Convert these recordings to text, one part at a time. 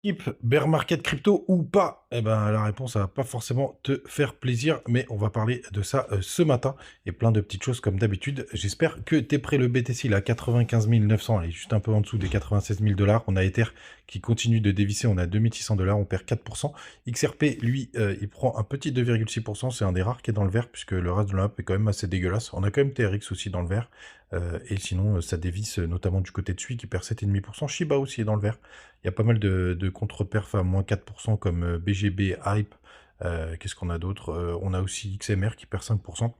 Type bear market crypto ou pas? Eh ben, la réponse, ça va pas forcément te faire plaisir, mais on va parler de ça ce matin et plein de petites choses comme d'habitude. J'espère que tu es prêt. Le BTC, il est à 95 900, il est juste un peu en dessous des 96 000 $. On a Ether qui continue de dévisser, on a 2600 $, on perd 4%. XRP, lui, il prend un petit 2,6%, c'est un des rares qui est dans le vert, puisque le reste de la map est quand même assez dégueulasse. On a quand même TRX aussi dans le vert, et sinon, ça dévisse notamment du côté de SUI qui perd 7,5%. Shiba aussi est dans le vert. Il y a pas mal de contre-perf à moins 4% comme BGB, Hype. Qu'est-ce qu'on a d'autre? On a aussi XMR qui perd 5%.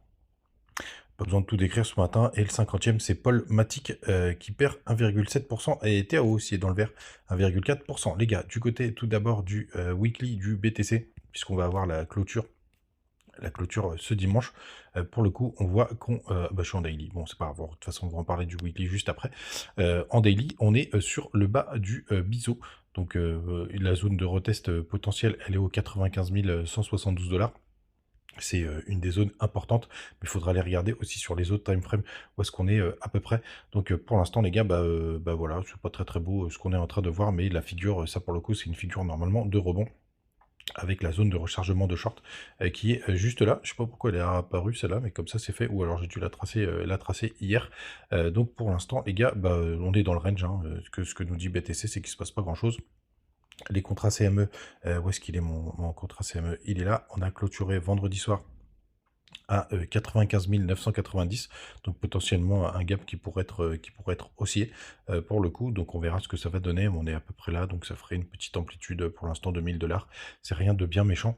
Pas besoin de tout décrire ce matin. Et le 50e, c'est Paul Matic qui perd 1,7%. Et TAO aussi est dans le vert, 1,4%. Les gars, du côté tout d'abord du weekly du BTC, puisqu'on va avoir la clôture ce dimanche. Pour le coup, on voit qu'on... je suis en daily. Bon, c'est pas grave. De toute façon, on va en parler du weekly juste après. En daily, on est sur le bas du biseau. Donc, la zone de retest potentielle, elle est aux 95 172 $. C'est une des zones importantes, mais il faudra aller regarder aussi sur les autres time frames où est-ce qu'on est à peu près. Donc pour l'instant les gars, voilà, c'est pas très très beau ce qu'on est en train de voir, mais la figure, ça pour le coup, c'est une figure normalement de rebond avec la zone de rechargement de short qui est juste là. Je sais pas pourquoi elle est apparue celle-là, mais comme ça c'est fait, ou alors j'ai dû la tracer hier. Donc pour l'instant les gars, on est dans le range, hein. Ce que nous dit BTC, c'est qu'il se passe pas grand-chose. Les contrats CME, où est-ce qu'il est mon contrat CME? Il est là, on a clôturé vendredi soir à 95 990, donc potentiellement un gap qui pourrait être haussier pour le coup, donc on verra ce que ça va donner. On est à peu près là, donc ça ferait une petite amplitude pour l'instant de 1000 $. C'est rien de bien méchant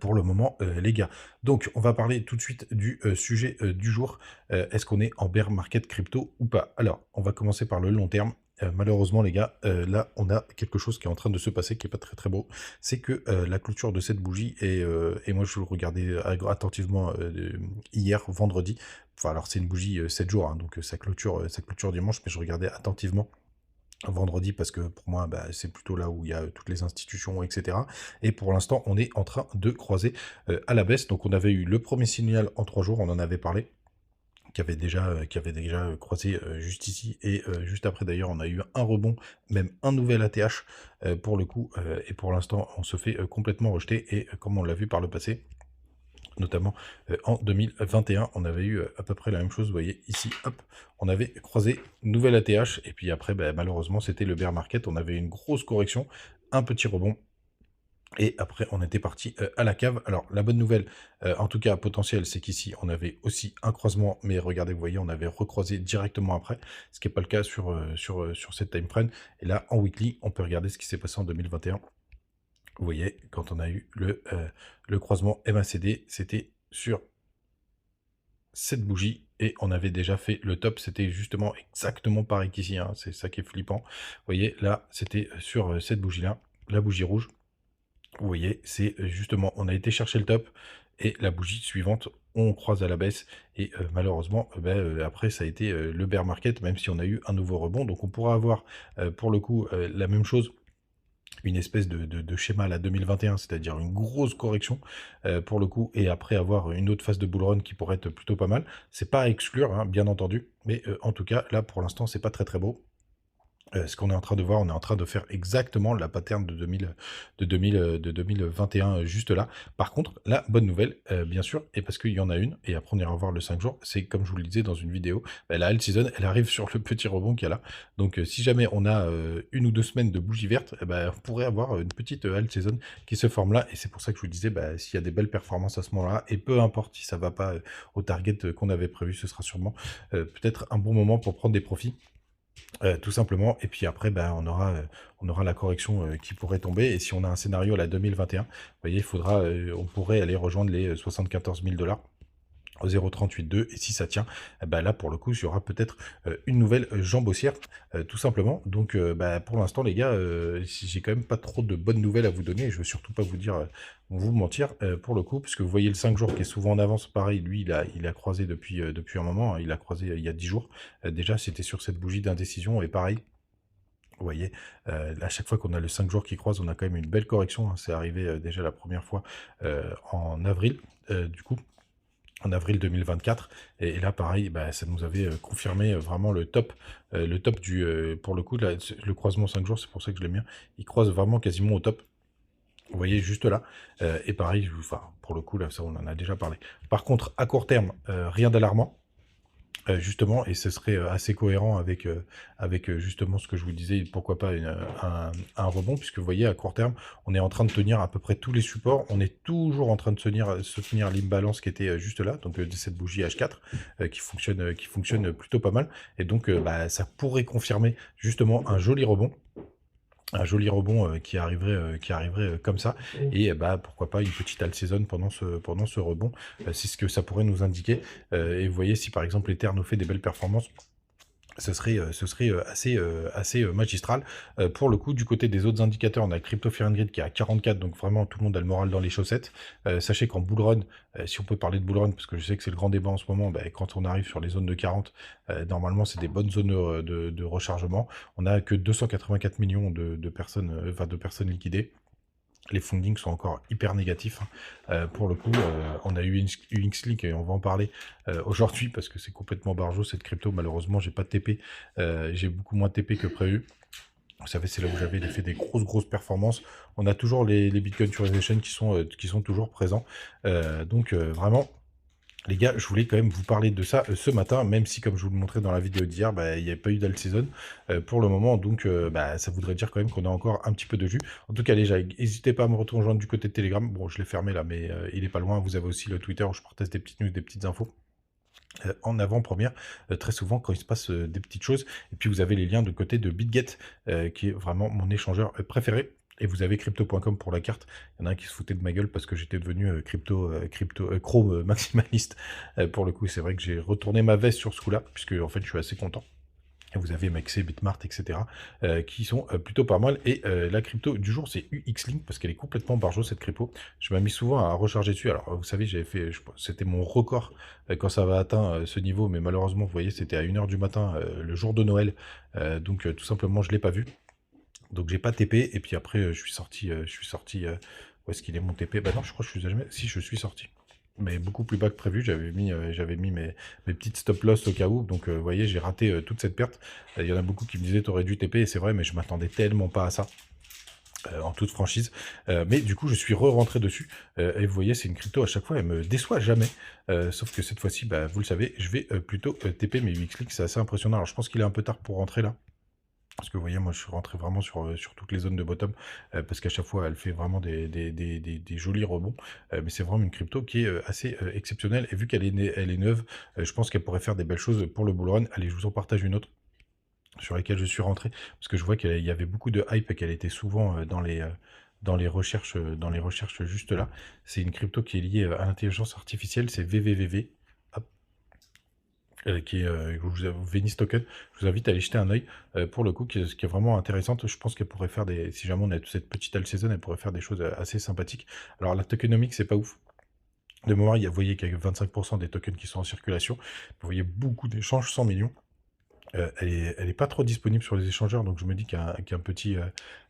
pour le moment, les gars. Donc on va parler tout de suite du sujet du jour. Est-ce qu'on est en bear market crypto ou pas? Alors on va commencer par le long terme. Malheureusement les gars, là on a quelque chose qui est en train de se passer qui est pas très très beau. C'est que la clôture de cette bougie et moi je le regardais attentivement hier vendredi. Enfin alors c'est une bougie 7 jours, hein, donc ça clôture dimanche, mais je regardais attentivement vendredi parce que pour moi c'est plutôt là où il y a toutes les institutions, etc. Et pour l'instant on est en train de croiser à la baisse. Donc on avait eu le premier signal en 3 jours, on en avait parlé, qui avait déjà croisé juste ici, et juste après d'ailleurs on a eu un rebond, même un nouvel ATH pour le coup, et pour l'instant on se fait complètement rejeter, et comme on l'a vu par le passé, notamment en 2021, on avait eu à peu près la même chose. Vous voyez ici, hop, on avait croisé nouvelle ATH, et puis après, malheureusement, c'était le bear market. On avait une grosse correction, un petit rebond, et après, on était parti à la cave. Alors, la bonne nouvelle, en tout cas potentielle, c'est qu'ici, on avait aussi un croisement, mais regardez, vous voyez, on avait recroisé directement après, ce qui n'est pas le cas sur cette time frame. Et là, en weekly, on peut regarder ce qui s'est passé en 2021. Vous voyez, quand on a eu le croisement MACD, c'était sur cette bougie, et on avait déjà fait le top. C'était justement exactement pareil qu'ici, hein. C'est ça qui est flippant. Vous voyez, là, c'était sur cette bougie-là, la bougie rouge. Vous voyez, c'est justement, on a été chercher le top, et la bougie suivante, on croise à la baisse, et malheureusement, après, ça a été le bear market, même si on a eu un nouveau rebond. Donc on pourra avoir, pour le coup, la même chose, une espèce de schéma à la 2021, c'est-à-dire une grosse correction pour le coup, et après avoir une autre phase de bull run qui pourrait être plutôt pas mal. C'est pas à exclure, hein, bien entendu, mais en tout cas, là, pour l'instant, c'est pas très très beau. Ce qu'on est en train de voir, on est en train de faire exactement la pattern de 2021 juste là. Par contre, la bonne nouvelle, bien sûr, et parce qu'il y en a une, et après on ira voir le 5 jours, c'est comme je vous le disais dans une vidéo, la alt season, elle arrive sur le petit rebond qu'il y a là. Donc si jamais on a une ou deux semaines de bougie verte, on pourrait avoir une petite alt season qui se forme là, et c'est pour ça que je vous disais, s'il y a des belles performances à ce moment-là, et peu importe si ça va pas au target qu'on avait prévu, ce sera sûrement peut-être un bon moment pour prendre des profits. Tout simplement, et puis après, on aura la correction qui pourrait tomber, et si on a un scénario à la 2021, vous voyez, on pourrait aller rejoindre les 74 000 $ au 0,38,2, et si ça tient, là pour le coup il y aura peut-être une nouvelle jambe haussière, tout simplement. Donc pour l'instant les gars, j'ai quand même pas trop de bonnes nouvelles à vous donner, je veux surtout pas vous mentir pour le coup, puisque vous voyez le 5 jours qui est souvent en avance. Pareil, lui il a croisé depuis un moment, hein. Il a croisé il y a 10 jours, déjà c'était sur cette bougie d'indécision, et pareil, vous voyez, à chaque fois qu'on a le 5 jours qui croise, on a quand même une belle correction, hein. C'est arrivé déjà la première fois en avril, du coup. en avril 2024. Et là, pareil, bah, ça nous avait confirmé vraiment le top pour le coup, là, le croisement 5 jours, c'est pour ça que je l'aime bien. Il croise vraiment quasiment au top. Vous voyez juste là. Et pareil, enfin, pour le coup, là, ça, on en a déjà parlé. Par contre, à court terme, rien d'alarmant. Justement, et ce serait assez cohérent avec justement ce que je vous disais, pourquoi pas un rebond, puisque vous voyez, à court terme, on est en train de tenir à peu près tous les supports, on est toujours en train de se tenir l'imbalance qui était juste là, donc de cette bougie H4, qui fonctionne plutôt pas mal, et donc bah, ça pourrait confirmer justement un joli rebond qui arriverait comme ça, et bah pourquoi pas une petite alt saison pendant ce rebond, c'est ce que ça pourrait nous indiquer. Et vous voyez, si par exemple l'Ether nous fait des belles performances, ce serait assez magistral. Pour le coup, du côté des autres indicateurs, on a le Crypto Fear and Greed qui est à 44, donc vraiment tout le monde a le moral dans les chaussettes. Sachez qu'en bull run, si on peut parler de bull run, parce que je sais que c'est le grand débat en ce moment, bah, quand on arrive sur les zones de 40, normalement c'est des bonnes zones de rechargement. On n'a que 284 millions de personnes liquidées. Les fundings sont encore hyper négatifs, hein. Pour le coup, on a eu une X-Link et on va en parler aujourd'hui parce que c'est complètement barjot cette crypto. Malheureusement, j'ai pas de TP, j'ai beaucoup moins de TP que prévu. Vous savez, c'est là où j'avais fait des grosses performances. On a toujours les Bitcoin Theorization qui sont toujours présents. Donc vraiment, les gars, je voulais quand même vous parler de ça ce matin, même si, comme je vous le montrais dans la vidéo d'hier, bah, il n'y a pas eu d'alt season pour le moment, donc bah, ça voudrait dire quand même qu'on a encore un petit peu de jus. En tout cas, les gars, n'hésitez pas à me rejoindre du côté de Telegram. Bon, je l'ai fermé là, mais il est pas loin. Vous avez aussi le Twitter où je partage des petites news, des petites infos. En avant-première, très souvent quand il se passe des petites choses. Et puis vous avez les liens de côté de BitGet, qui est vraiment mon échangeur préféré. Et vous avez crypto.com pour la carte. Il y en a un qui se foutait de ma gueule parce que j'étais devenu Chrome maximaliste. Pour le coup, c'est vrai que j'ai retourné ma veste sur ce coup-là, puisque en fait je suis assez content. Et vous avez Maxé, Bitmart, etc. Qui sont plutôt pas mal. Et la crypto du jour, c'est UXLink, parce qu'elle est complètement barjo, cette crypto. Je m'amuse souvent à recharger dessus. Alors, vous savez, c'était mon record quand ça va atteint ce niveau, mais malheureusement, vous voyez, c'était à 1h du matin, le jour de Noël. Donc, tout simplement, je ne l'ai pas vu. Donc, j'ai pas TP. Et puis après, je suis sorti. Où est-ce qu'il est mon TP? Bah non, je crois que je suis jamais. Si, je suis sorti. Mais beaucoup plus bas que prévu, j'avais mis mes petites stop loss au cas où, donc vous voyez, j'ai raté toute cette perte. Il y en a beaucoup qui me disaient t'aurais dû TP, et c'est vrai, mais je m'attendais tellement pas à ça, en toute franchise. Mais du coup, je suis re-rentré dessus, et vous voyez, c'est une crypto, à chaque fois, elle me déçoit jamais. Sauf que cette fois-ci, bah, vous le savez, je vais plutôt TP mes UXLink, c'est assez impressionnant. Alors je pense qu'il est un peu tard pour rentrer là. Parce que vous voyez, moi je suis rentré vraiment sur toutes les zones de bottom, parce qu'à chaque fois elle fait vraiment des jolis rebonds. Mais c'est vraiment une crypto qui est assez exceptionnelle. Et vu elle est neuve, je pense qu'elle pourrait faire des belles choses pour le bull run. Allez, je vous en partage une autre sur laquelle je suis rentré, parce que je vois qu'il y avait beaucoup de hype et qu'elle était souvent dans les recherches juste là. C'est une crypto qui est liée à l'intelligence artificielle, c'est VVVV. Qui est Venice Token. Je vous invite à aller jeter un œil pour le coup, qui est vraiment intéressante. Je pense qu'elle pourrait faire si jamais on a toute cette petite alt saison, elle pourrait faire des choses assez sympathiques. Alors la tokenomics, c'est pas ouf. De mémoire, vous voyez qu'il y a 25% des tokens qui sont en circulation. Vous voyez beaucoup d'échanges, 100 millions. Elle est pas trop disponible sur les échangeurs, donc je me dis qu'un petit...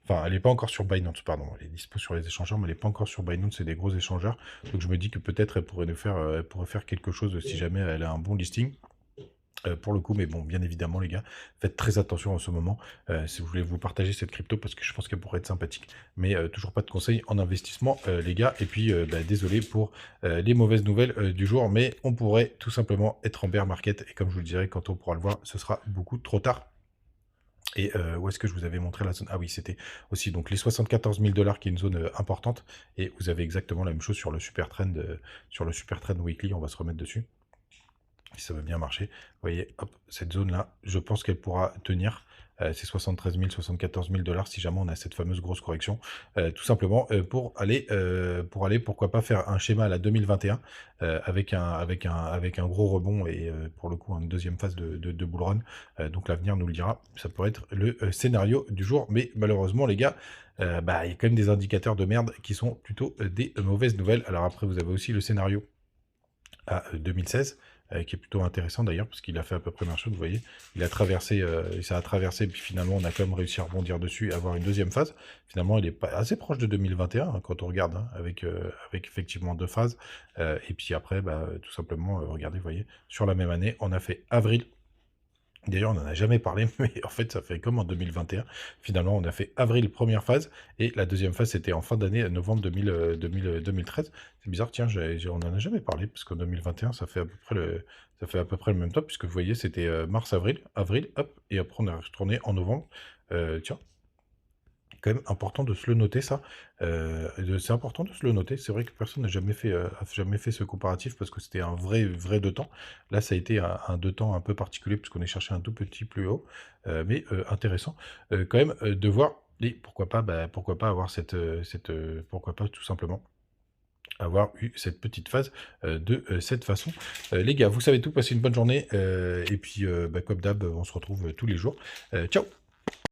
Enfin, elle n'est pas encore sur Binance, pardon. Elle est dispo sur les échangeurs, mais elle n'est pas encore sur Binance, c'est des gros échangeurs. Donc je me dis que peut-être elle pourrait faire quelque chose si jamais elle a un bon listing. Pour le coup, mais bon, bien évidemment, les gars, faites très attention en ce moment. Si vous voulez vous partager cette crypto, parce que je pense qu'elle pourrait être sympathique. Mais toujours pas de conseils en investissement, les gars. Et puis, bah, désolé pour les mauvaises nouvelles du jour, mais on pourrait tout simplement être en bear market. Et comme je vous le dirai, quand on pourra le voir, ce sera beaucoup trop tard. Et où est-ce que je vous avais montré la zone? Ah oui, c'était aussi donc les 74 000 $, qui est une zone importante. Et vous avez exactement la même chose sur le super trend weekly. On va se remettre dessus, si ça va bien marcher. Vous voyez, hop, cette zone-là, je pense qu'elle pourra tenir. C'est 73 000, 74 000 $, si jamais on a cette fameuse grosse correction. Tout simplement pour aller, pourquoi pas faire un schéma à la 2021 avec un gros rebond et pour le coup une deuxième phase de bull run. Donc l'avenir nous le dira. Ça pourrait être le scénario du jour, mais malheureusement les gars, bah, il y a quand même des indicateurs de merde qui sont plutôt des mauvaises nouvelles. Alors après, vous avez aussi le scénario à 2016. qui est plutôt intéressant d'ailleurs, parce qu'il a fait à peu près la même chose, vous voyez. Il a traversé, ça a traversé, puis finalement, on a quand même réussi à rebondir dessus et avoir une deuxième phase. Finalement, il est assez proche de 2021, hein, quand on regarde, hein, avec effectivement 2 phases. Et puis après, bah, tout simplement, regardez, vous voyez, sur la même année, on a fait avril. D'ailleurs, on n'en a jamais parlé, mais en fait, ça fait comme en 2021. Finalement, on a fait avril, première phase, et la deuxième phase, c'était en fin d'année, novembre 2013. C'est bizarre, tiens, on n'en a jamais parlé, parce qu'en 2021, ça fait à peu près le même temps, puisque vous voyez, c'était mars-avril, avril, hop, et après, on est retourné en novembre. Tiens, quand même important de se le noter ça. C'est important de se le noter. C'est vrai que personne a jamais fait ce comparatif parce que c'était un vrai 2 temps. Là, ça a été un 2 temps un peu particulier puisqu'on est cherché un tout petit plus haut, mais intéressant quand même de voir. Et pourquoi pas avoir pourquoi pas tout simplement avoir eu cette petite phase de cette façon. Les gars, vous savez tout, passez une bonne journée et puis bah, comme d'hab, on se retrouve tous les jours. Ciao!